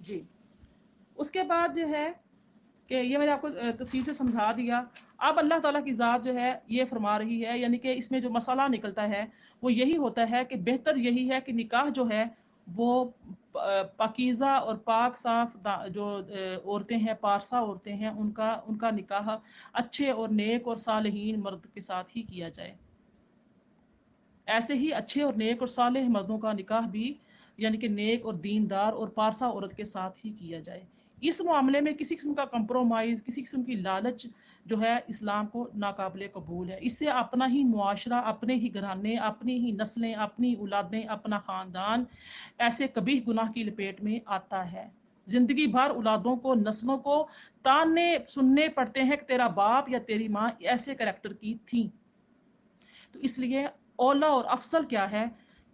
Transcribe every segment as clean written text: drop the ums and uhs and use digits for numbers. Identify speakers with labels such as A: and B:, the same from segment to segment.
A: جی اس کے بعد جو ہے کہ یہ میں نے آپ کو تفصیل سے سمجھا دیا. اب اللہ تعالیٰ کی ذات جو ہے یہ فرما رہی ہے، یعنی کہ اس میں جو مسئلہ نکلتا ہے وہ یہی ہوتا ہے کہ بہتر یہی ہے کہ نکاح جو ہے وہ پاکیزہ اور پاک صاف جو عورتیں ہیں، پارسا عورتیں ہیں، ان کا نکاح اچھے اور نیک اور صالحین مرد کے ساتھ ہی کیا جائے. ایسے ہی اچھے اور نیک اور صالح مردوں کا نکاح بھی یعنی کہ نیک اور دیندار اور پارسا عورت کے ساتھ ہی کیا جائے. اس معاملے میں کسی قسم کا کمپرومائز، کسی قسم کی لالچ جو ہے اسلام کو ناقابل قبول ہے. اس سے اپنا ہی معاشرہ، اپنے ہی گھرانے، اپنی ہی نسلیں، اپنی اولادیں، اپنا خاندان ایسے کبھی گناہ کی لپیٹ میں آتا ہے. زندگی بھر اولادوں کو، نسلوں کو تانے سننے پڑتے ہیں کہ تیرا باپ یا تیری ماں ایسے کریکٹر کی تھی. تو اس لیے اولا اور افضل کیا ہے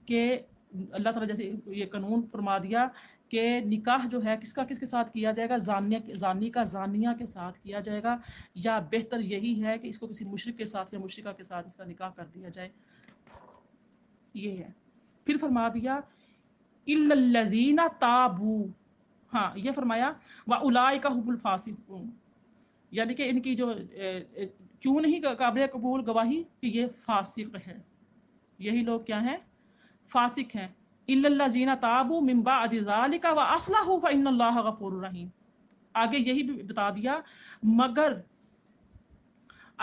A: کہ اللہ تعالیٰ جیسے یہ قانون فرما دیا کہ نکاح جو ہے کس کے ساتھ کیا جائے گا، زانی کا زانیہ کے ساتھ کیا جائے گا، یا بہتر یہی ہے کہ اس کو کسی مشرک کے ساتھ یا مشرکہ کے ساتھ اس کا نکاح کر دیا جائے. یہ ہے. پھر فرما دیا اِلَّا الَّذِينَ تَابُوا، ہاں یہ فرمایا وَأُولَٰئِكَ هُمُ الْفَاسِقُونَ، یعنی کہ ان کی جو کیوں نہیں قابل قبول گواہی کہ یہ فاسق ہے. یہی لوگ کیا ہیں؟ فاسق ہیں. اِلَّا الَّذِينَ تَابُوا مِن بَعْدِ ذَلِكَ وَأَصْلَحُوا فَإِنَّ اللَّهَ غَفُورٌ رَحِيمٌ. آگے یہی بھی بتا دیا مگر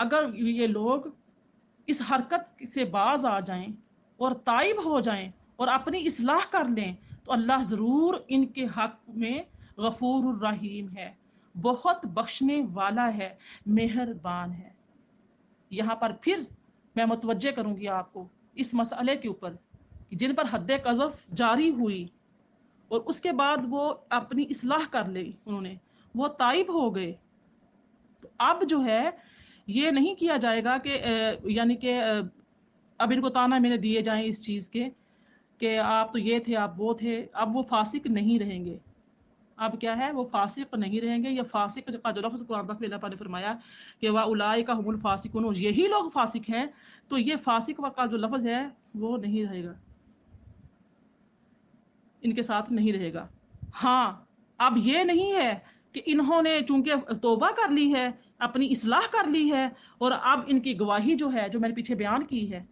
A: اگر یہ لوگ اس حرکت سے باز آ جائیں اور تائب ہو جائیں اور اپنی اصلاح کر لیں تو اللہ ضرور ان کے حق میں غفور الرحیم ہے، بہت بخشنے والا ہے، مہربان ہے. یہاں پر پھر میں متوجہ کروں گی آپ کو اس مسئلے کے اوپر کہ جن پر حد قذف جاری ہوئی اور اس کے بعد وہ اپنی اصلاح کر لی، انہوں نے وہ تائب ہو گئے، تو اب جو ہے یہ نہیں کیا جائے گا کہ یعنی کہ اب ان کو تانا میں نے دیے جائیں اس چیز کے کہ آپ تو یہ تھے، آپ وہ تھے. اب وہ فاسق نہیں رہیں گے. اب کیا ہے؟ وہ فاسق نہیں رہیں گے. یہ فاسق کا جو لفظ قرآن پاک میں اللہ پاک نے فرمایا کہ وَأُولَٰئِكَ هُمُ الْفَاسِقُونَ، اور یہی لوگ فاسق ہیں، تو یہ فاسق کا جو لفظ ہے وہ نہیں رہے گا، ان کے ساتھ نہیں رہے گا. ہاں اب یہ نہیں ہے کہ انہوں نے چونکہ توبہ کر لی ہے، اپنی اصلاح کر لی ہے، اور اب ان کی گواہی جو ہے جو میں نے پیچھے بیان کی ہے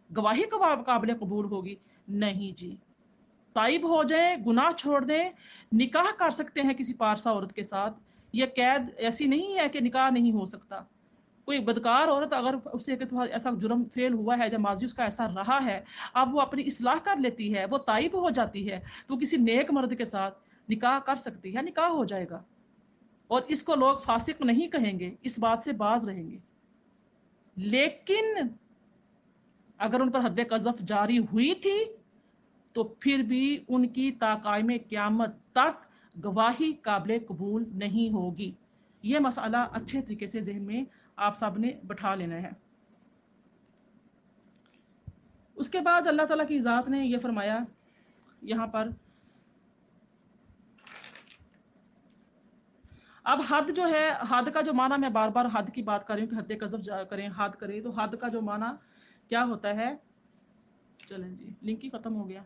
A: گواہی قابل قبول ہوگی. نہیں جی، تائب ہو جائیں، گناہ چھوڑ دیں، نکاح کر سکتے ہیں کسی پارسا عورت کے ساتھ. یہ قید ایسی نہیں ہے کہ نکاح نہیں ہو سکتا. کوئی بدکار عورت اگر اسے ایسا جرم فیل ہوا ہے، جب ماضی اس کا ایسا رہا ہے، اب وہ اپنی اصلاح کر لیتی ہے، وہ تائب ہو جاتی ہے، تو کسی نیک مرد کے ساتھ نکاح کر سکتی ہے، نکاح ہو جائے گا. اور اس کو لوگ فاسق نہیں کہیں گے، اس بات سے باز رہیں گے. لیکن اگر ان پر حد قذف جاری ہوئی تھی تو پھر بھی ان کی تا قائم قیامت تک گواہی قابل قبول نہیں ہوگی. یہ مسئلہ اچھے طریقے سے ذہن میں آپ سب نے بٹھا لینا ہے. اس کے بعد اللہ تعالیٰ کی ذات نے یہ فرمایا یہاں پر، اب حد جو ہے، حد کا جو معنی میں بار بار حد کی بات کر رہی ہوں کہ حد قذف کریں، حد کریں، تو حد کا جو معنی کیا ہوتا ہے؟ چلیں جی، لنک ہی ختم ہو گیا.